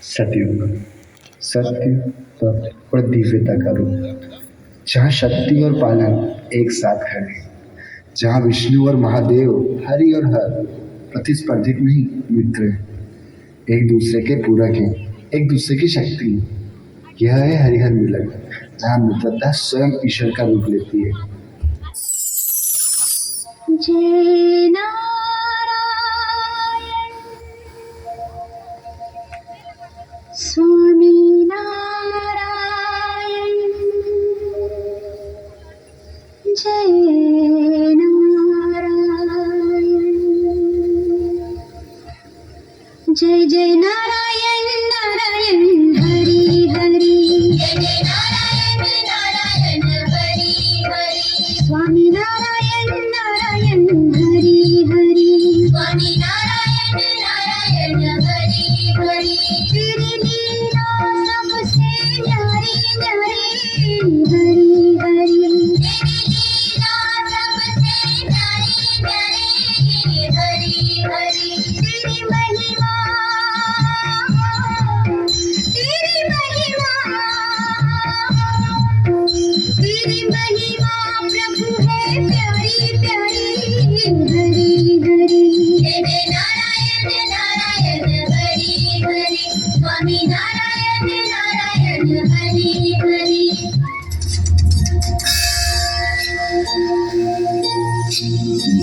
सतयुग, सत्य, तत्व और दिव्यता का रूप, जहाँ शक्ति और पालन एक साथ है, जहाँ विष्णु और महादेव, हरि और हर प्रतिस्पर्धिक नहीं मित्र हैं, एक दूसरे के पूरक हैं, एक दूसरे की शक्ति। यह है हरिहर मिलन, जहाँ मित्रता स्वयं ईश्वर का रूप लेती है। जय नारायण, स्वामी नारायण, जय नारायण, जय जय नारायण नारायण हरि हरि, जय जय नारायण नारायण हरि हरि, स्वामी नारायण नारायण हरि हरि, स्वामी नारायण नारायण हरि हरि, तेरी लीला सबसे न्यारी न्यारी हरि हरि, तेरी लीला सबसे न्यारी न्यारी हरि हरि, तेरी महिमा तेरी महिमा तेरी महिमा प्रभु है प्यारी प्यारी हरि हरि, जय जय नारायण नारायण हरि हरि, स्वामी नारायण नारायण हरि हरि।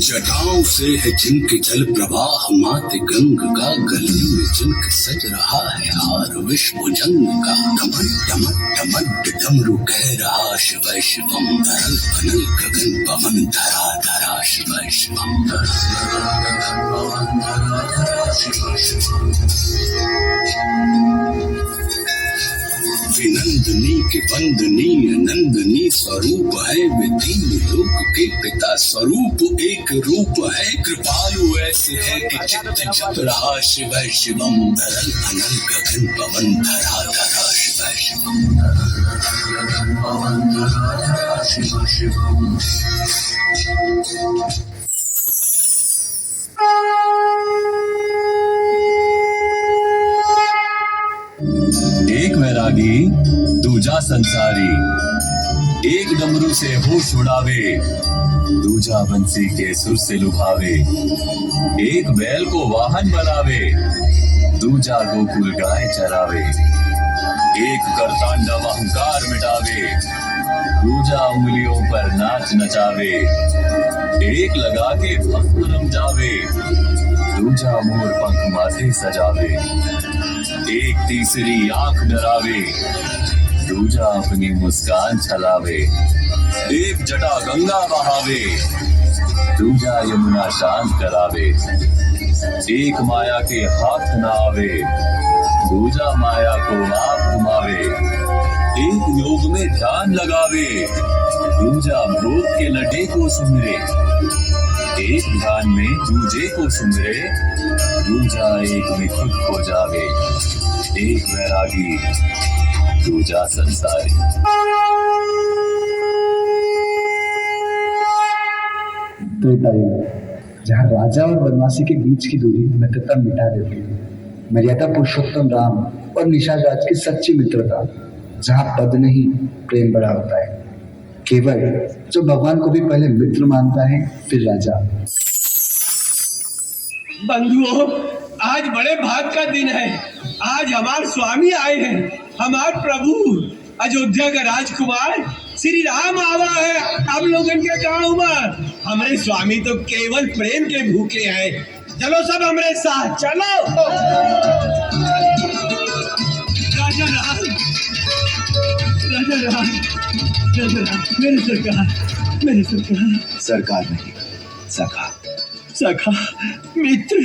जटाओं से है जिनके जल प्रवाह, मात गंगा गले में जिनके सज रहा है हार विश्व जंग का, डमन डमन डमन डमरू कह रहा शिव शिवम, धरल बनल गगन पवन धरा धरा शिव शिवम, शिव शिवम। विनंदनी के वंदनीय नंदनी स्वरूप है वे, तीन लोक के पिता स्वरूप एक रूप है, कृपालु ऐसे है कि चित्त जप रहा शिव शिवम, धरल अनल गगन पवन धरा धरा शिव शिवम, गगन पवन धरा धरा शिव शिवम। एक वैरागी दूजा संसारी, एक डमरू से होश उड़ावे, दूजा बंसी के सुर से लुभावे, एक बैल को वाहन बनावे, दूजा गोकुल गाय चरावे, एक करतांडव अहंकार मिटावे, दूजा उंगलियों पर नाच नचावे, एक लगा के भक्त रम जावे, दूजा मोर पंख माथे सजावे, एक तीसरी आंख डरावे, दूजा अपनी मुस्कान छलावे, एक जटा गंगा बहावे, दूजा यमुना शांत करावे, एक माया के हाथ न आवे, दूजा माया को आप घुमावे, एक योग में ध्यान लगावे, दूजा भोग के लड्डे को सुमिरे, एक ध्यान में दूजे को सुमिरे, दूजा एक में खुद खो जावे, एक वैरागी दूजा संसारी। त्रेता युग, जहाँ राजा और बनवासी के बीच की दूरी मित्रता मिटा देती है, मर्यादा पुरुषोत्तम राम और निषाद राज की सच्ची मित्रता, जहाँ पद नहीं प्रेम बड़ा होता है, केवल जो भगवान को भी पहले मित्र मानता है फिर राजा। बंधुओं, आज बड़े भाग का दिन है। आज हमारे स्वामी आए हैं, हमारे प्रभु अयोध्या का राजकुमार श्री राम आवा है। आप लोग इनके गाँव में हमारे स्वामी तो केवल प्रेम के भूखे हैं। चलो सब हमारे साथ चलो। राजा राम, राजा राम, राजा राम, मेरी सरकार, मेरी सरकार। सरकार नहीं, सखा, सखा, मित्र।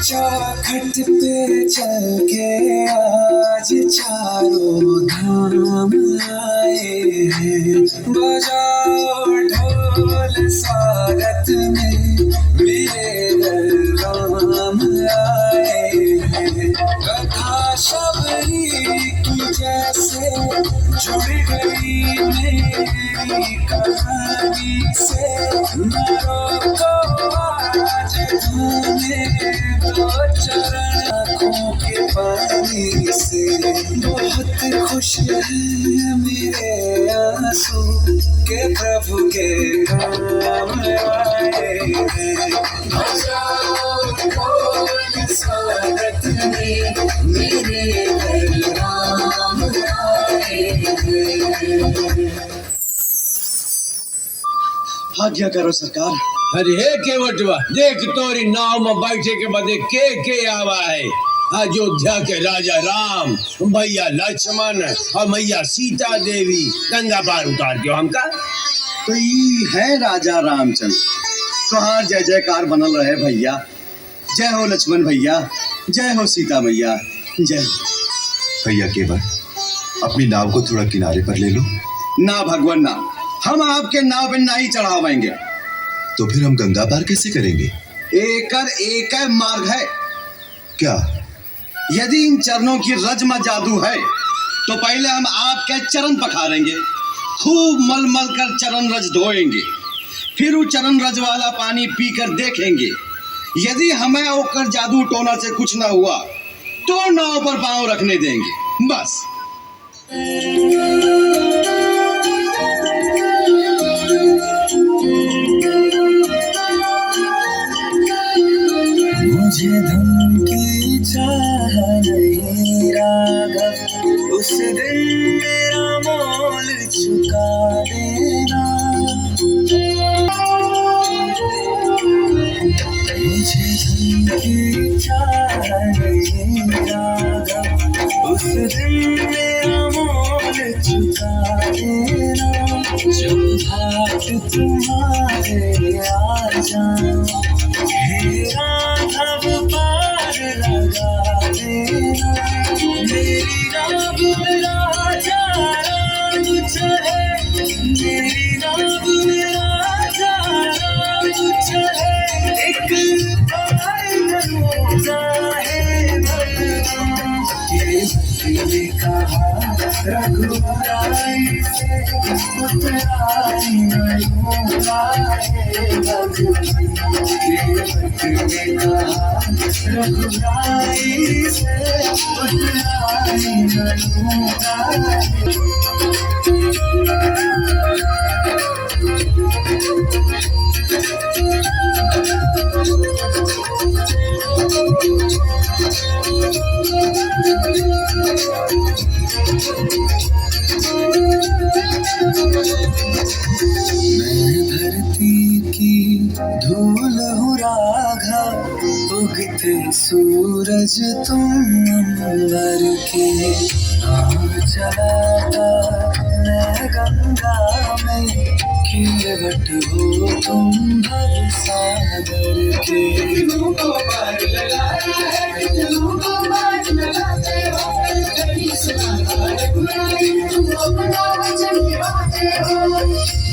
चौखट पे चल के आज चारों धाम आए हैं, बजाओ ढोल स्वागत में, मेरे घर राम आए हैं। कथा शबरी की जैसे जुड़ गई मेरी कहानी से, न रोको आज तुम्हें दो चरण आँखों के पानी से। बहुत खुश है मेरे आंसू के प्रभु के काम आए हैं। बजाओ ढोल स्वागत में, मेरे घर राम आए हैं। आज्ञा करो सरकार। अरे केवटवा, देख तोरी नाव में बैठे के बदे के आवा है। अयोध्या के राजा राम, भैया लक्ष्मण और मैया सीता देवी गंगा पार उतार दियो हमका। तो ये है राजा रामचंद्र। तुहार जय जयकार बनल रहे भैया। जय हो लक्ष्मण भैया, जय हो सीता मैया, जय हो। भैया केवल अपनी नाव को थोड़ा किनारे पर ले लो। ना भगवान ना, हम आपके नाव पे नहीं चढ़ावेंगे। तो फिर हम गंगा पार कैसे करेंगे? एक मार्ग है। क्या? यदि इन चरणों की रज में जादू है तो पहले हम आपके चरण पखारेंगे, खूब मल मल कर चरण रज धोएंगे, फिर वो चरण रज वाला पानी पीकर देखेंगे। यदि हमें ओकर जादू टोना से कुछ ना हुआ तो नाव पर पांव रखने देंगे, बस। मुझे धन की चाह नहीं राघव, उस दिन मेरा मोल चुका देना। मुझे धन की चाह नहीं राघव, उस दिन मेरा मोल चुका देना। जब भाग तुम्हारे आ जाऊं, हे राघव पार लगा देना। मेरी राग में राजा राम चले, मेरी राग में राजा राम चले। एक बार भरोसा है भगवान, ये भक्ति ने कहा रघुराई से उतराई नयूंगा है भगवान। ये भक्ति ने कहा रघुराई से उतराई नयूंगा है। मैं धरती की धूल हूँ राघव, उगते सूरज तुम अंबर के। नाव चलाता मैं गंगा में, केवट हो तुम भव सागर के।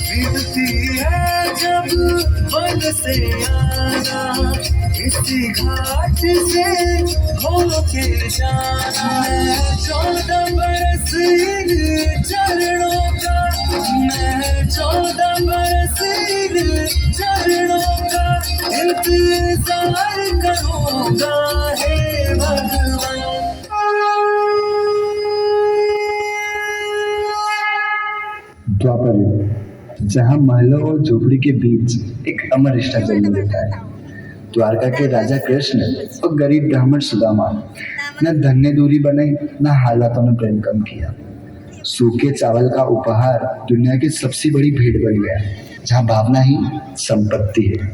विनती है जब वन से आना, इसी घाट से होके जाना। 14 बरस इन चरणों का, मैं 14 बरस इन चरणों का इंतजार करूँगा हे भगवान। द्वापर युग, जहाँ महलों और झोपड़ी के बीच एक अमर रिश्ता जन्म लेता है। द्वारका के राजा कृष्ण और गरीब ब्राह्मण सुदामा न धन ने दूरी बनाई, न हालातों ने प्रेम कम किया। सूखे चावल का उपहार दुनिया की सबसे बड़ी भेंट बन गया, जहाँ भावना ही संपत्ति है।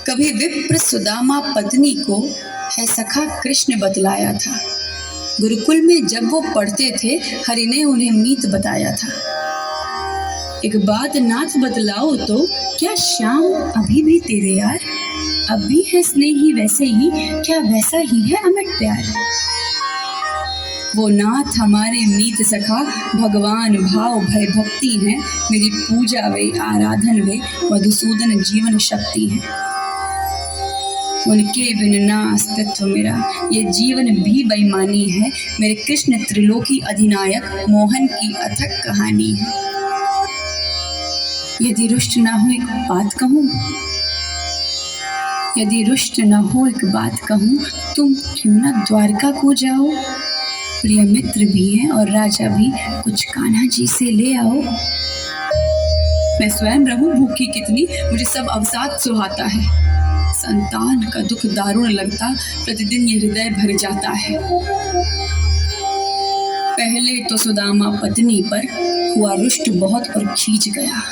कभी विप्र सुदामा पत्नी को है सखा कृष्ण बतलाया था। गुरुकुल में जब वो पढ़ते थे, हरि ने उन्हें मीत बताया था। एक बात नाथ बतलाओ तो, क्या श्याम अभी भी तेरे यार? अब भी है स्नेही वैसे ही, क्या वैसा ही है अमिट प्यार। वो नाथ हमारे मीत सखा, भगवान भाव भय भक्ति है, मेरी पूजा वे आराधन वे मधुसूदन जीवन शक्ति है। उनके बिन ना अस्तित्व मेरा, ये जीवन भी बेईमानी है, मेरे कृष्ण त्रिलोकी अधिनायक मोहन की अथक कहानी है। यदि रुष्ट ना हो एक बात कहूँ, यदि रुष्ट न हो एक बात कहूँ, तुम क्यों ना द्वारका को जाओ, प्रिय मित्र भी हैं और राजा भी, कुछ कान्हा जी से ले आओ। मैं स्वयं रहूं भूखी कितनी, मुझे सब अवसाद सुहाता है, संतान का दुख दारुण लगता, प्रतिदिन ये हृदय भर जाता है। पहले तो सुदामा पत्नी पर हुआ रुष्ट बहुत और खींच गया,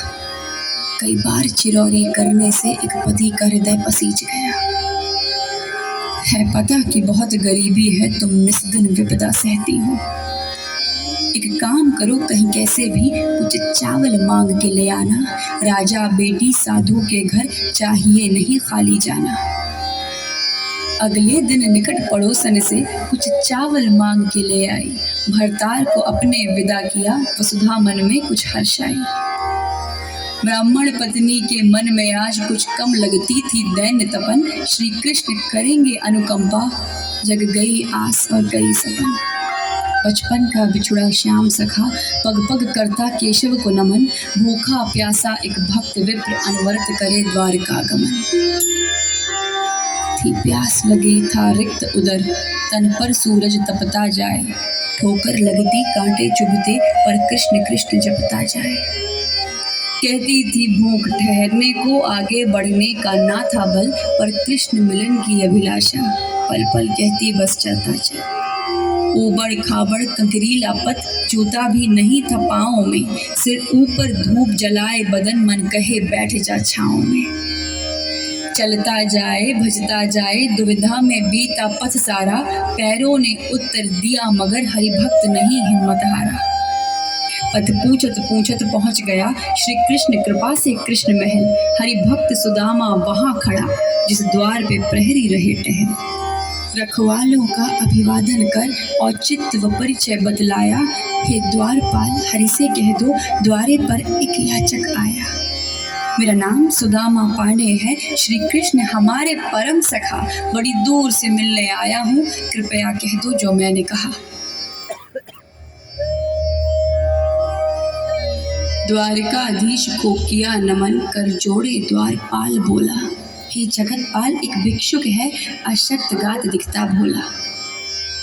कई बार चिरौरी करने से एक पति का हृदय पसीज गया। है पता कि बहुत गरीबी है, तुम निस्दिन विपदा सहती हो, एक काम करो कहीं कैसे भी कुछ चावल मांग के ले आना, राजा बेटी साधु के घर चाहिए नहीं खाली जाना। अगले दिन निकट पड़ोसन से कुछ चावल मांग के ले आई, भरताल को अपने विदा किया, वसुधा मन में कुछ हर्ष आई। ब्राह्मण पत्नी के मन में आज कुछ कम लगती थी दैन्य तपन, श्री कृष्ण करेंगे अनुकंपा, जग गई आस और गई सपन। बचपन का बिछुड़ा श्याम सखा, पग पग करता केशव को नमन, भूखा प्यासा एक भक्त विप्र अनवरत करे द्वारका गमन। थी प्यास लगी था रिक्त उदर, तन पर सूरज तपता जाए, ठोकर लगती कांटे चुभते पर कृष्ण कृष्ण जपता जाए। कहती थी भूख ठहरने को, आगे बढ़ने का ना था बल, पर कृष्ण मिलन की अभिलाषा, पल पल कहती बस चलता चल। ऊबड़ खाबड़ कंकरीला पथ, जूता भी नहीं था पाँव में, सिर ऊपर धूप जलाए बदन, मन कहे बैठ जा छाँव में। चलता जाए भजता जाए, दुविधा में बीता पथ सारा, पैरों ने उत्तर दिया मगर हरिभक्त नहीं हिम्मत हारा। पथ पूछत पूछत पहुँच गया श्री कृष्ण कृपा से कृष्ण महल, हरिभक्त सुदामा वहाँ खड़ा, जिस द्वार पे प्रहरी रहे टहल। रखवालों का अभिवादन कर और चित्त व परिचय बतलाया, हे द्वारपाल हरि से कह दो, द्वारे पर एक याचक आया। मेरा नाम सुदामा पांडे है, श्री कृष्ण हमारे परम सखा, बड़ी दूर से मिलने आया हूँ, कृपया कह दो जो मैंने कहा। द्वारकाधीश को किया नमन, कर जोड़े द्वारपाल बोला, हे जगतपाल एक भिक्षुक है, अशक्त गात दिखता भोला।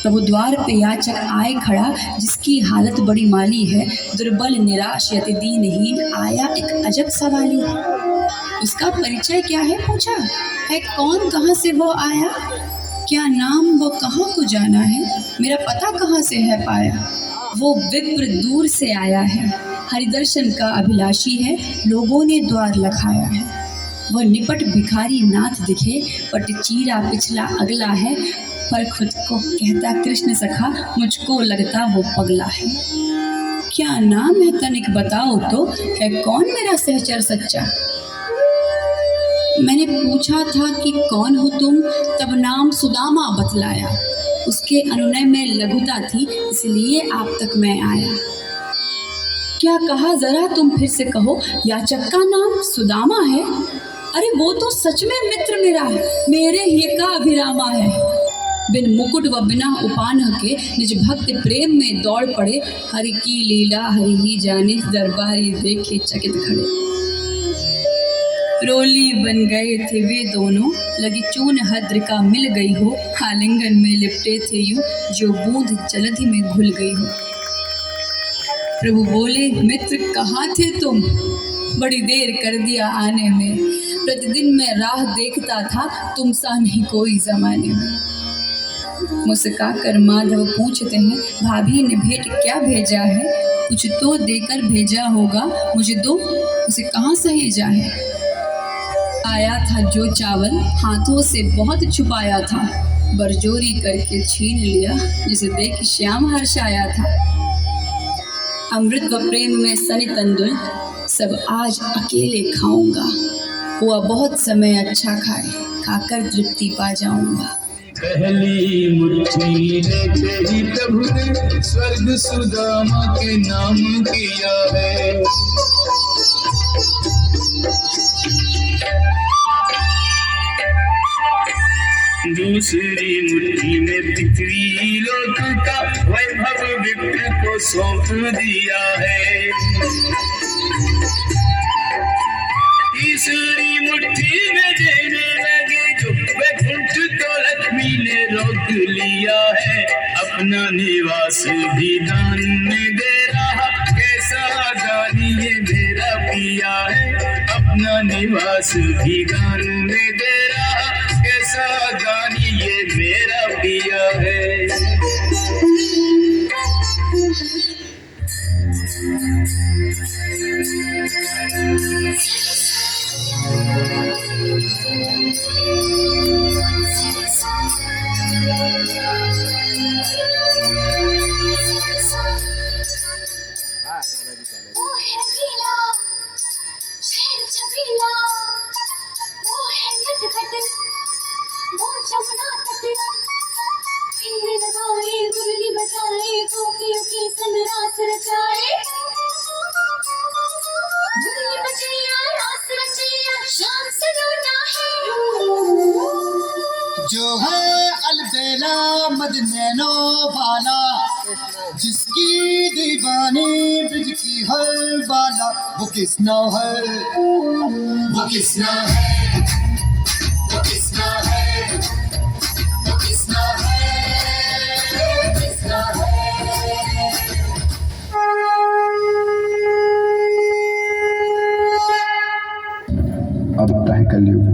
प्रभु द्वार पे याचक आए खड़ा, जिसकी हालत बड़ी माली है, दुर्बल निराश यति दीनहीन, आया एक अजब सवाली। उसका परिचय क्या है पूछा, है कौन कहाँ से वो आया, क्या नाम वो कहाँ को जाना है, मेरा पता कहाँ से है पाया। वो विप्र दूर से आया है, हरिदर्शन का अभिलाषी है, लोगों ने द्वार लखाया है। वह निपट भिखारी नाथ दिखे, पट चीरा पिछला अगला है, पर खुद को कहता कृष्ण सखा, मुझको लगता वो पगला है। क्या नाम है तनिक बताओ तो, है कौन मेरा सहचर सच्चा। मैंने पूछा था कि कौन हो तुम, तब नाम सुदामा बतलाया, उसके अनुनय में लघुता थी, इसलिए आप तक मैं आया। क्या कहा जरा तुम फिर से कहो, याचक का नाम सुदामा है, अरे वो तो सच में मित्र मेरा, मेरे ही का अभिरामा है। बिन मुकुट व बिना उपान के निज भक्त प्रेम में दौड़ पड़े, हरि की लीला हरि ही जाने, दरबारी देखे चकित खड़े। रोली बन गए थे वे दोनों, लगी चून हद्र का मिल गई हो, आलिंगन में लिपटे थे यूं, जो बूंद जलधि में घुल गई हो। प्रभु बोले, मित्र कहाँ थे तुम, बड़ी देर कर दिया आने में, प्रतिदिन मैं राह देखता था, तुम सा नहीं कोई जमाने में। मुस्का कर माधव पूछते हैं, भाभी ने भेंट क्या भेजा है, कुछ तो देकर भेजा होगा, मुझे दो उसे कहाँ सहेजा है। आया था जो चावल हाथों से बहुत छुपाया था, बरजोरी करके छीन लिया, जिसे देख श्याम हर्षाया था। अमृत व प्रेम में सनी तंदुल, सब आज अकेले खाऊंगा, हुआ बहुत समय अच्छा खाए, खाकर तृप्ति पा जाऊंगा। पहली मुट्ठी लेते ही प्रभु ने स्वर्ग सुदामा के नाम किया है। दूसरी मुट्ठी में पृथ्वी लोक का वैभव विप्र को सौंप दिया है। तीसरी मुट्ठी में देने लगे जो वैकुंठ तो लक्ष्मी ने रोक लिया है। अपना निवास भी दान में दे रहा, कैसा दानी ये मेरा पिया है। अपना निवास भी दान में दे रहा, कैसा दानी ये मेरा पिया है। वो है गीला, शेर छबीला, वो है नटखट, वो जमुना तट। हिंद लगाए, गुरली बजाए, गोपियों की संरास रचाए। गुरली बजैया, रास रचैया, शाम सलोना है। जो है अलबेला मदनैनो वाला, जिसकी दीवानी ब्रिज की हर बाला, वो किसना है, वो किसना है, वो किसना है, वो किसना है, वो किसना है। अब आता है कलयुग,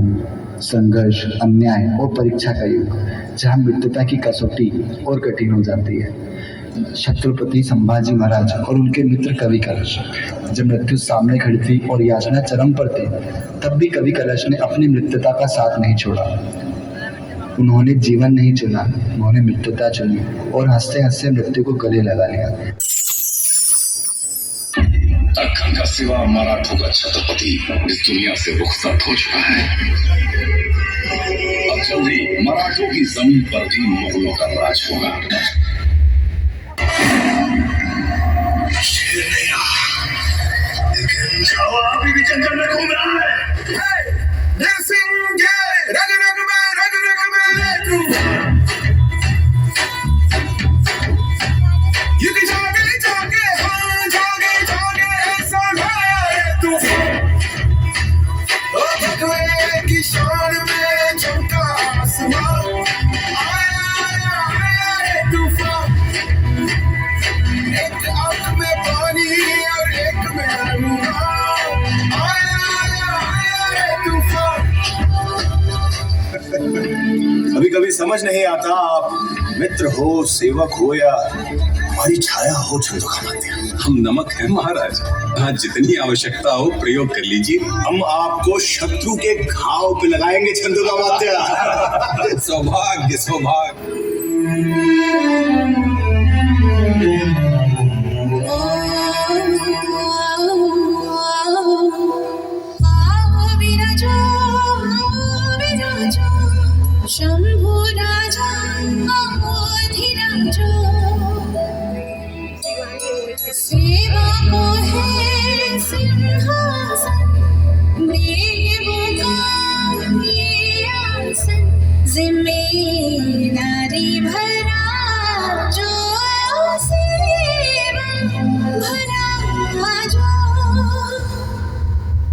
संघर्ष, अन्याय और परीक्षा का युग, जहाँ मित्रता की कसौटी और कठिन हो जाती है। छत्रपति संभाजी महाराज और उनके मित्र कवि कलश जब मृत्यु सामने खड़ी थी और याचना चरम पर थी, तब भी कवि कलश ने अपनी मित्रता का साथ नहीं छोड़ा। उन्होंने जीवन नहीं चुना, उन्होंने मित्रता चुनी और हंसते हंसते मृत्यु को गले लगा लिया। दक्खन का सिवा मराठों का छत्रपति इस दुनिया से रुखसत हो चुका है। अब जल्दी मराठों की जमीन पर भी मुगलों का राज होगा। शेर नहीं रहा, लेकिन छावा अभी भी जंगल में घूम रहा है। नरसिंह के रग रग में तू ये जागे हाँ जागे ऐसा है तू। ओ भगवे की शान में चमका आसमान, आया रे तूफान। एक आंख में पानी और एक में रूहान, आया रे तूफान। कभी कभी समझ नहीं आता, आप मित्र हो, सेवक हो या हमारी छाया हो छंदोकामात्य। हम नमक हैं महाराज, हाँ जितनी आवश्यकता हो प्रयोग कर लीजिए। हम आपको शत्रु के घाव पे लगाएंगे छंदोकामात्य। सौभाग्य सौभाग्य। शंभु राजा अधिराजो, सेवा को है सिंहासन, देवों का ये आसन, जिम्मेदारी भर